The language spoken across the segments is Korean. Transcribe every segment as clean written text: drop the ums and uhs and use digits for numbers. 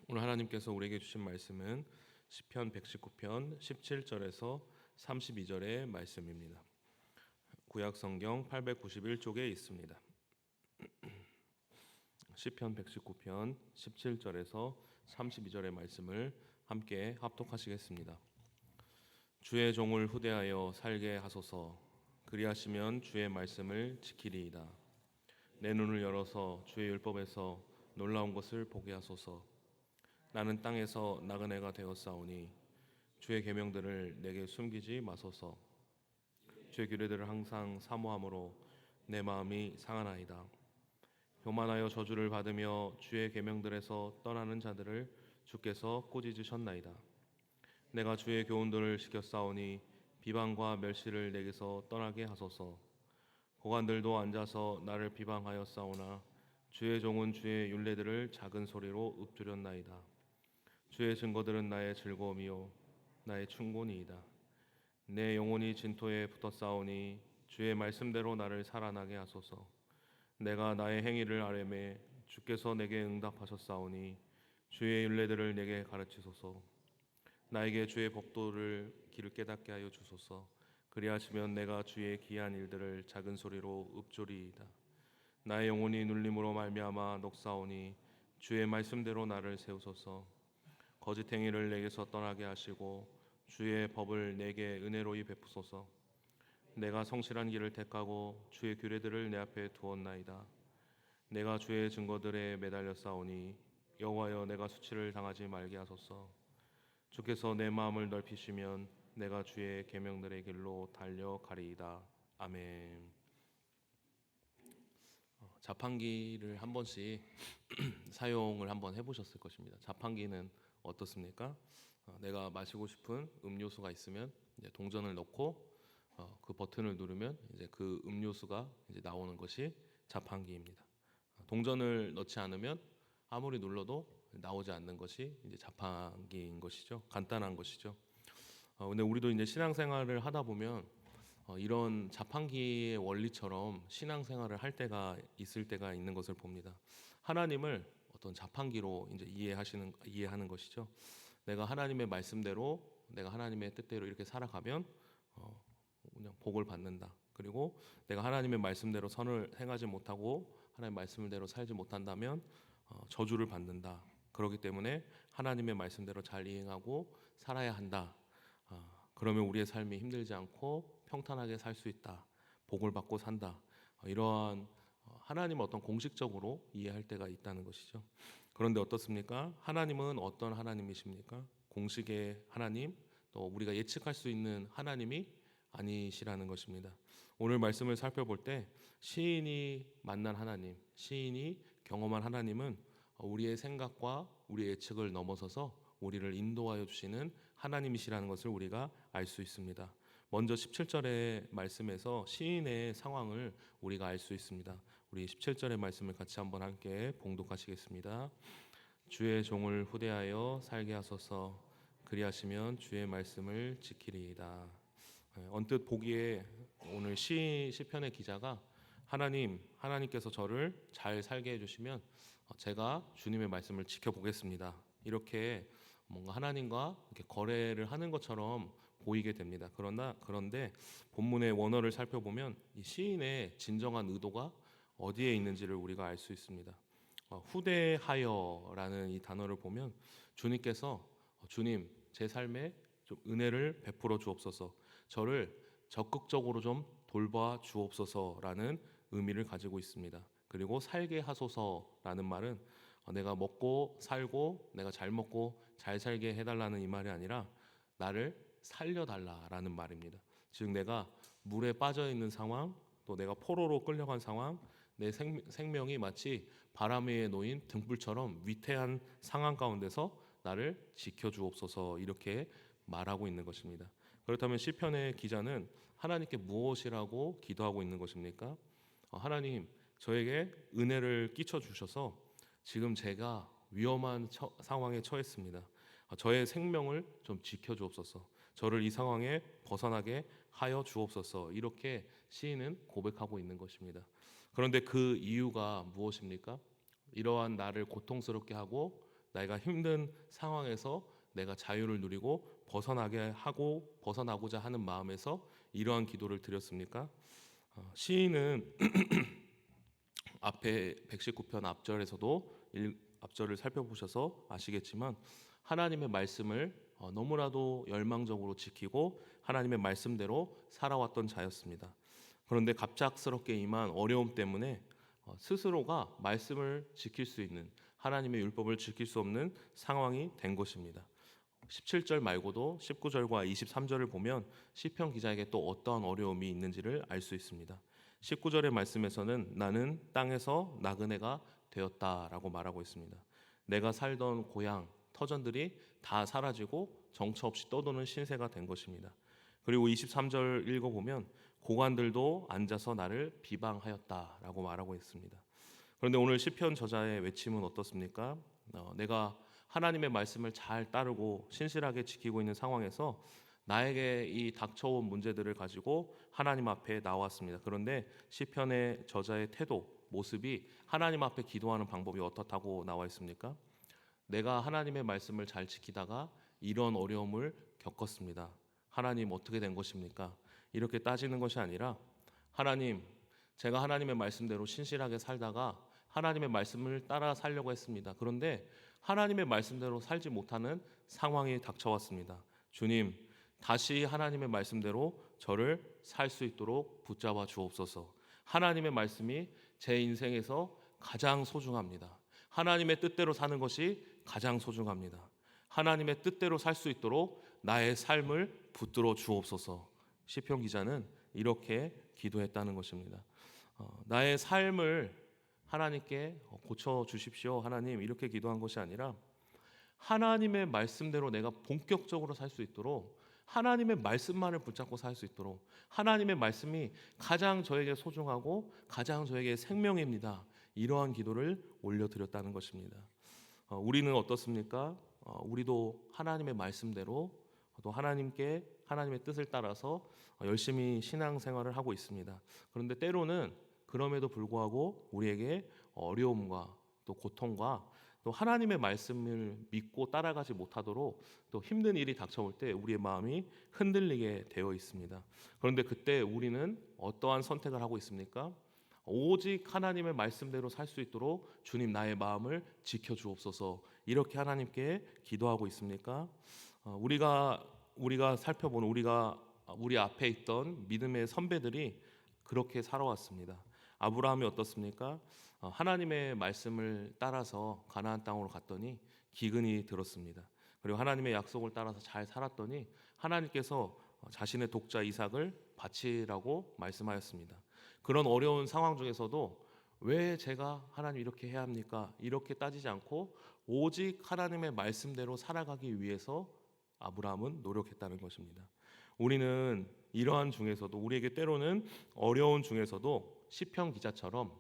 오늘 하나님께서 우리에게 주신 말씀은 시편 119편 17절에서 32절의 말씀입니다. 구약 성경 891쪽에 있습니다. 시편 119편 17절에서 32절의 말씀을 함께 합독하시겠습니다. 주의 종을 후대하여 살게 하소서. 그리하시면 주의 말씀을 지키리이다. 내 눈을 열어서 주의 율법에서 놀라운 것을 보게 하소서. 나는 땅에서 나그네가 되었사오니 주의 계명들을 내게 숨기지 마소서. 주의 규례들을 항상 사모함으로 내 마음이 상하나이다. 교만하여 저주를 받으며 주의 계명들에서 떠나는 자들을 주께서 꾸짖으셨나이다. 내가 주의 교훈들을 지켰사오니 비방과 멸시를 내게서 떠나게 하소서. 고관들도 앉아서 나를 비방하였사오나 주의 종은 주의 율례들을 작은 소리로 읊조렸나이다. 주의 증거들은 나의 즐거움이요 나의 충곤이이다. 내 영혼이 진토에 붙었사오니 주의 말씀대로 나를 살아나게 하소서. 내가 나의 행위를 아뢰매 주께서 내게 응답하셨사오니 주의 율례들을 내게 가르치소서. 나에게 주의 법도를 길을 깨닫게 하여 주소서. 그리하시면 내가 주의 기이한 일들을 작은 소리로 읊조리이다. 나의 영혼이 눌림으로 말미암아 녹사오니 주의 말씀대로 나를 세우소서. 거짓 행위를 내게서 떠나게 하시고 주의 법을 내게 은혜로이 베푸소서. 내가 성실한 길을 택하고 주의 규례들을 내 앞에 두었나이다. 내가 주의 증거들에 매달렸사오니 여호와여 내가 수치를 당하지 말게 하소서. 주께서 내 마음을 넓히시면 내가 주의 계명들의 길로 달려가리이다. 아멘. 자판기를 한 번씩 사용을 한번 해보셨을 것입니다. 자판기는 어떻습니까? 내가 마시고 싶은 음료수가 있으면 이제 동전을 넣고 그 버튼을 누르면 이제 그 음료수가 이제 나오는 것이 자판기입니다. 동전을 넣지 않으면 아무리 눌러도 나오지 않는 것이 이제 자판기인 것이죠. 간단한 것이죠. 근데 우리도 이제 신앙생활을 하다 보면 이런 자판기의 원리처럼 신앙생활을 할 때가 있을 때가 있는 것을 봅니다. 하나님을 어떤 자판기로 이제 이해하는 것이죠. 내가 하나님의 말씀대로, 내가 하나님의 뜻대로 이렇게 살아가면 그냥 복을 받는다. 그리고 내가 하나님의 말씀대로 선을 행하지 못하고 하나님의 말씀대로 살지 못한다면 저주를 받는다. 그렇기 때문에 하나님의 말씀대로 잘 이행하고 살아야 한다. 그러면 우리의 삶이 힘들지 않고 평탄하게 살 수 있다. 복을 받고 산다. 이러한 하나님을 어떤 공식적으로 이해할 때가 있다는 것이죠. 그런데 어떻습니까? 하나님은 어떤 하나님이십니까? 공식의 하나님, 또 우리가 예측할 수 있는 하나님이 아니시라는 것입니다. 오늘 말씀을 살펴볼 때 시인이 만난 하나님, 시인이 경험한 하나님은 우리의 생각과 우리의 예측을 넘어서서 우리를 인도하여 주시는 하나님이시라는 것을 우리가 알 수 있습니다. 먼저 17절의 말씀에서 시인의 상황을 우리가 알 수 있습니다. 우리 17절의 말씀을 같이 한번 함께 봉독하시겠습니다. 주의 종을 후대하여 살게 하소서. 그리하시면 주의 말씀을 지키리이다. 언뜻 보기에 오늘 시편의 기자가 하나님께서 저를 잘 살게 해주시면 제가 주님의 말씀을 지켜보겠습니다. 이렇게 뭔가 하나님과 이렇게 거래를 하는 것처럼 보이게 됩니다. 그런데 본문의 원어를 살펴보면 이 시인의 진정한 의도가 어디에 있는지를 우리가 알 수 있습니다. 후대하여라는 이 단어를 보면 주님께서 주님 제 삶에 좀 은혜를 베풀어 주옵소서, 저를 적극적으로 좀 돌봐 주옵소서라는 의미를 가지고 있습니다. 그리고 살게 하소서라는 말은 내가 먹고 살고 내가 잘 먹고 잘 살게 해달라는 이 말이 아니라 나를 살려달라라는 말입니다. 즉 내가 물에 빠져 있는 상황, 또 내가 포로로 끌려간 상황, 내 생명이 마치 바람 위에 놓인 등불처럼 위태한 상황 가운데서 나를 지켜주옵소서, 이렇게 말하고 있는 것입니다. 그렇다면 시편의 기자는 하나님께 무엇이라고 기도하고 있는 것입니까? 하나님, 저에게 은혜를 끼쳐 주셔서 지금 제가 위험한 상황에 처했습니다. 저의 생명을 좀 지켜주옵소서, 저를 이 상황에 벗어나게 하여 주옵소서, 이렇게 시인은 고백하고 있는 것입니다. 그런데 그 이유가 무엇입니까? 이러한 나를 고통스럽게 하고 내가 힘든 상황에서 내가 자유를 누리고 벗어나고자 하는 마음에서 이러한 기도를 드렸습니까? 시인은 앞에 119편 앞절을 살펴보셔서 아시겠지만 하나님의 말씀을 너무나도 열망적으로 지키고 하나님의 말씀대로 살아왔던 자였습니다. 그런데 갑작스럽게 임한 어려움 때문에 스스로가 말씀을 지킬 수 있는, 하나님의 율법을 지킬 수 없는 상황이 된 것입니다. 17절 말고도 19절과 23절을 보면 시편 기자에게 또 어떠한 어려움이 있는지를 알 수 있습니다. 19절의 말씀에서는 나는 땅에서 나그네가 되었다라고 말하고 있습니다. 내가 살던 고향, 터전들이 다 사라지고 정처 없이 떠도는 신세가 된 것입니다. 그리고 23절 읽어보면 고관들도 앉아서 나를 비방하였다라고 말하고 있습니다. 그런데 오늘 시편 저자의 외침은 어떻습니까? 내가 하나님의 말씀을 잘 따르고 신실하게 지키고 있는 상황에서 나에게 이 닥쳐온 문제들을 가지고 하나님 앞에 나왔습니다. 그런데 시편의 저자의 태도, 모습이 하나님 앞에 기도하는 방법이 어떻다고 나와 있습니까? 내가 하나님의 말씀을 잘 지키다가 이런 어려움을 겪었습니다. 하나님 어떻게 된 것입니까? 이렇게 따지는 것이 아니라 하나님, 제가 하나님의 말씀대로 신실하게 살다가 하나님의 말씀을 따라 살려고 했습니다. 그런데 하나님의 말씀대로 살지 못하는 상황이 닥쳐왔습니다. 주님, 다시 하나님의 말씀대로 저를 살 수 있도록 붙잡아 주옵소서. 하나님의 말씀이 제 인생에서 가장 소중합니다. 하나님의 뜻대로 사는 것이 가장 소중합니다. 하나님의 뜻대로 살 수 있도록 나의 삶을 붙들어 주옵소서. 시편 기자는 이렇게 기도했다는 것입니다. 나의 삶을 하나님께 고쳐 주십시오. 하나님, 이렇게 기도한 것이 아니라 하나님의 말씀대로 내가 본격적으로 살 수 있도록, 하나님의 말씀만을 붙잡고 살 수 있도록, 하나님의 말씀이 가장 저에게 소중하고 가장 저에게 생명입니다. 이러한 기도를 올려드렸다는 것입니다. 우리는 어떻습니까? 우리도 하나님의 말씀대로 또 하나님의 뜻을 따라서 열심히 신앙생활을 하고 있습니다. 그런데 때로는 그럼에도 불구하고 우리에게 어려움과 또 고통과 또 하나님의 말씀을 믿고 따라가지 못하도록 또 힘든 일이 닥쳐올 때 우리의 마음이 흔들리게 되어 있습니다. 그런데 그때 우리는 어떠한 선택을 하고 있습니까? 오직 하나님의 말씀대로 살 수 있도록 주님, 나의 마음을 지켜주옵소서, 이렇게 하나님께 기도하고 있습니까? 우리가 살펴보는 우리 앞에 있던 믿음의 선배들이 그렇게 살아왔습니다. 아브라함이 어떻습니까? 하나님의 말씀을 따라서 가나안 땅으로 갔더니 기근이 들었습니다. 그리고 하나님의 약속을 따라서 잘 살았더니 하나님께서 자신의 독자 이삭을 바치라고 말씀하였습니다. 그런 어려운 상황 중에서도 왜 제가 하나님 이렇게 해야 합니까? 이렇게 따지지 않고 오직 하나님의 말씀대로 살아가기 위해서 아브라함은 노력했다는 것입니다. 우리는 이러한 중에서도, 우리에게 때로는 어려운 중에서도 시편 기자처럼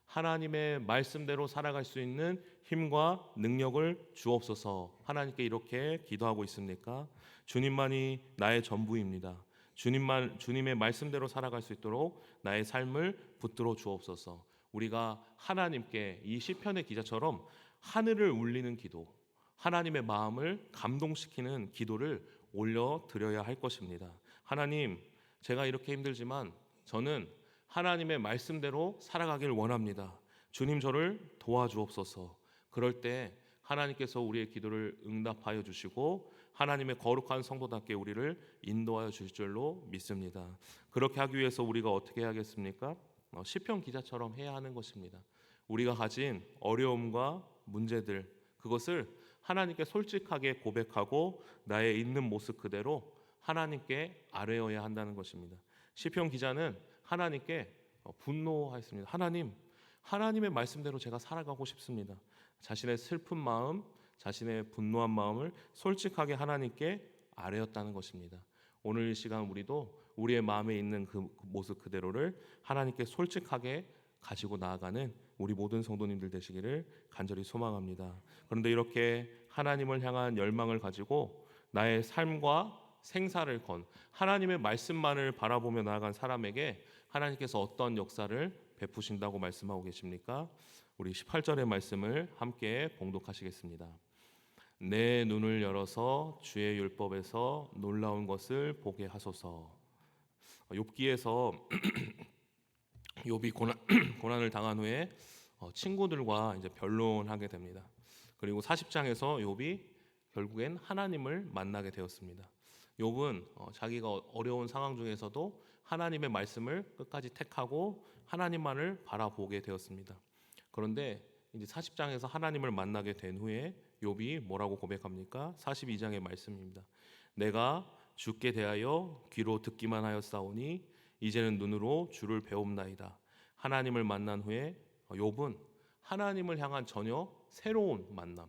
하나님의 말씀대로 살아갈 수 있는 힘과 능력을 주옵소서, 하나님께 이렇게 기도하고 있습니까? 주님만이 나의 전부입니다. 주님의 말씀대로 살아갈 수 있도록 나의 삶을 붙들어 주옵소서. 우리가 하나님께 이 시편의 기자처럼 하늘을 울리는 기도, 하나님의 마음을 감동시키는 기도를 올려드려야 할 것입니다. 하나님, 제가 이렇게 힘들지만 저는 하나님의 말씀대로 살아가길 원합니다. 주님, 저를 도와주옵소서. 그럴 때 하나님께서 우리의 기도를 응답하여 주시고 하나님의 거룩한 성도답게 우리를 인도하여 주실 줄로 믿습니다. 그렇게 하기 위해서 우리가 어떻게 해야겠습니까? 시편 기자처럼 해야 하는 것입니다. 우리가 가진 어려움과 문제들, 그것을 하나님께 솔직하게 고백하고 나의 있는 모습 그대로 하나님께 아뢰어야 한다는 것입니다. 시편 기자는 하나님께 분노하였습니다. 하나님, 하나님의 말씀대로 제가 살아가고 싶습니다. 자신의 슬픈 마음, 자신의 분노한 마음을 솔직하게 하나님께 아뢰었다는 것입니다. 오늘 이 시간 우리도 우리의 마음에 있는 그 모습 그대로를 하나님께 솔직하게 가지고 나아가는 우리 모든 성도님들 되시기를 간절히 소망합니다. 그런데 이렇게 하나님을 향한 열망을 가지고 나의 삶과 생사를 건 하나님의 말씀만을 바라보며 나아간 사람에게 하나님께서 어떤 역사를 베푸신다고 말씀하고 계십니까? 우리 18절의 말씀을 함께 봉독하시겠습니다. 내 눈을 열어서 주의 율법에서 놀라운 것을 보게 하소서. 욥기에서 욥이 고난을 당한 후에 친구들과 이제 변론하게 됩니다. 그리고 40장에서 욥이 결국엔 하나님을 만나게 되었습니다. 욥은 자기가 어려운 상황 중에서도 하나님의 말씀을 끝까지 택하고 하나님만을 바라보게 되었습니다. 그런데 이제 40장에서 하나님을 만나게 된 후에 욥이 뭐라고 고백합니까? 42장의 말씀입니다. 내가 주께 대하여 귀로 듣기만 하였사오니 이제는 눈으로 주를 배움나이다. 하나님을 만난 후에 욥은 하나님을 향한 전혀 새로운 만남,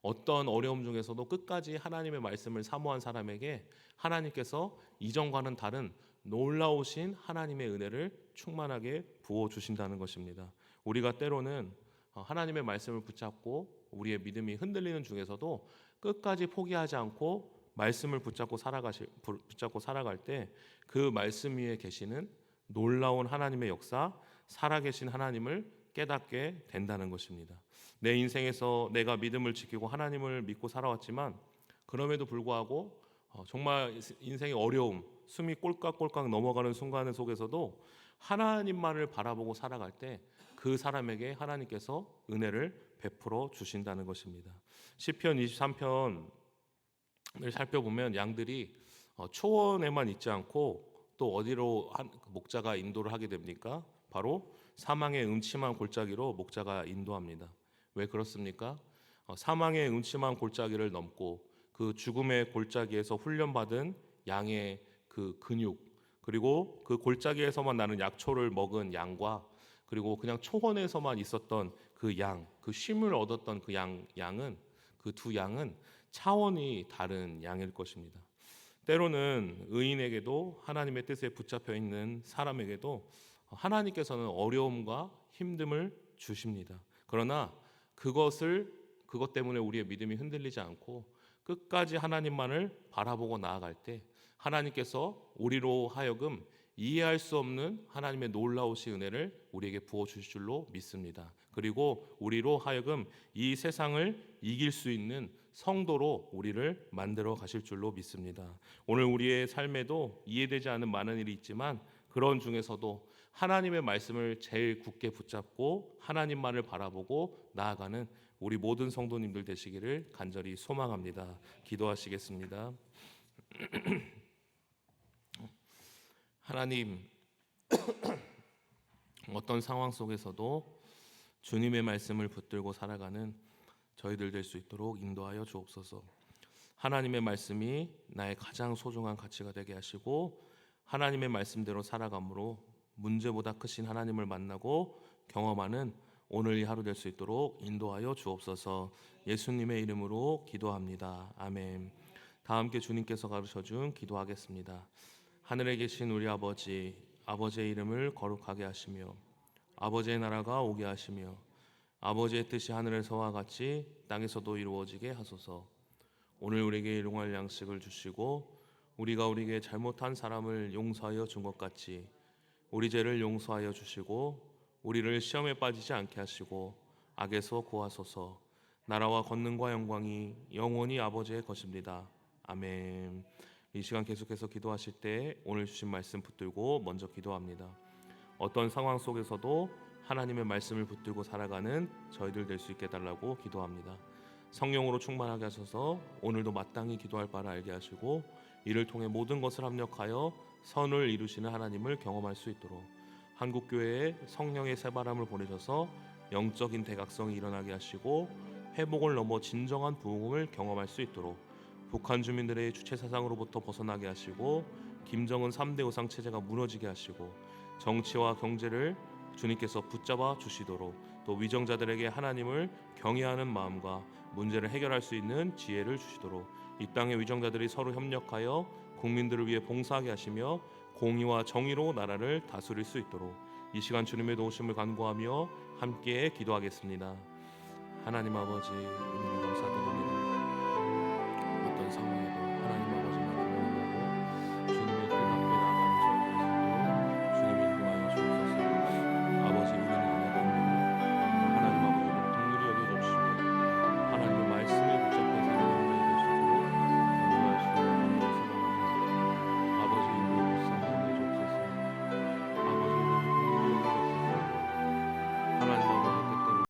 어떤 어려움 중에서도 끝까지 하나님의 말씀을 사모한 사람에게 하나님께서 이전과는 다른 놀라우신 하나님의 은혜를 충만하게 부어주신다는 것입니다. 우리가 때로는 하나님의 말씀을 붙잡고 우리의 믿음이 흔들리는 중에서도 끝까지 포기하지 않고 말씀을 붙잡고 살아갈 때 그 말씀 위에 계시는 놀라운 하나님의 역사, 살아계신 하나님을 깨닫게 된다는 것입니다. 내 인생에서 내가 믿음을 지키고 하나님을 믿고 살아왔지만 그럼에도 불구하고 정말 인생의 어려움, 숨이 꼴깍꼴깍 넘어가는 순간 속에서도 하나님만을 바라보고 살아갈 때 그 사람에게 하나님께서 은혜를 베풀어 주신다는 것입니다. 시편 23편을 살펴보면 양들이 초원에만 있지 않고 또 어디로 목자가 인도를 하게 됩니까? 바로 사망의 음침한 골짜기로 목자가 인도합니다. 왜 그렇습니까? 사망의 음침한 골짜기를 넘고 그 죽음의 골짜기에서 훈련받은 양의 그 근육, 그리고 그 골짜기에서만 나는 약초를 먹은 양과 그리고 그냥 초원에서만 있었던 그 양, 그 쉼을 얻었던 그 양은, 그 두 양은 차원이 다른 양일 것입니다. 때로는 의인에게도 하나님의 뜻에 붙잡혀 있는 사람에게도 하나님께서는 어려움과 힘듦을 주십니다. 그러나 그것 때문에 우리의 믿음이 흔들리지 않고 끝까지 하나님만을 바라보고 나아갈 때 하나님께서 우리로 하여금 이해할 수 없는 하나님의 놀라우신 은혜를 우리에게 부어 주실 줄로 믿습니다. 그리고 우리로 하여금 이 세상을 이길 수 있는 성도로 우리를 만들어 가실 줄로 믿습니다. 오늘 우리의 삶에도 이해되지 않는 많은 일이 있지만 그런 중에서도 하나님의 말씀을 제일 굳게 붙잡고 하나님만을 바라보고 나아가는 우리 모든 성도님들 되시기를 간절히 소망합니다. 기도하시겠습니다. 하나님, 어떤 상황 속에서도 주님의 말씀을 붙들고 살아가는 저희들 될 수 있도록 인도하여 주옵소서. 하나님의 말씀이 나의 가장 소중한 가치가 되게 하시고 하나님의 말씀대로 살아감으로 문제보다 크신 하나님을 만나고 경험하는 오늘 이 하루 될 수 있도록 인도하여 주옵소서. 예수님의 이름으로 기도합니다. 아멘. 다 함께 주님께서 가르쳐준 기도하겠습니다. 하늘에 계신 우리 아버지, 아버지의 이름을 거룩하게 하시며 아버지의 나라가 오게 하시며 아버지의 뜻이 하늘에서와 같이 땅에서도 이루어지게 하소서. 오늘 우리에게 일용할 양식을 주시고 우리가 우리에게 잘못한 사람을 용서하여 준 것 같이 우리 죄를 용서하여 주시고 우리를 시험에 빠지지 않게 하시고 악에서 구하소서. 나라와 권능과 영광이 영원히 아버지의 것입니다. 아멘. 이 시간 계속해서 기도하실 때 오늘 주신 말씀 붙들고 먼저 기도합니다. 어떤 상황 속에서도 하나님의 말씀을 붙들고 살아가는 저희들 될 수 있게 해달라고 기도합니다. 성령으로 충만하게 하셔서 오늘도 마땅히 기도할 바를 알게 하시고 이를 통해 모든 것을 합력하여 선을 이루시는 하나님을 경험할 수 있도록 한국교회에 성령의 새바람을 보내셔서 영적인 대각성이 일어나게 하시고 회복을 넘어 진정한 부흥을 경험할 수 있도록 북한 주민들의 주체 사상으로부터 벗어나게 하시고 김정은 3대 우상 체제가 무너지게 하시고 정치와 경제를 주님께서 붙잡아 주시도록 또 위정자들에게 하나님을 경외하는 마음과 문제를 해결할 수 있는 지혜를 주시도록 이 땅의 위정자들이 서로 협력하여 국민들을 위해 봉사하게 하시며 공의와 정의로 나라를 다스릴 수 있도록 이 시간 주님의 도우심을 간구하며 함께 기도하겠습니다. 하나님 아버지,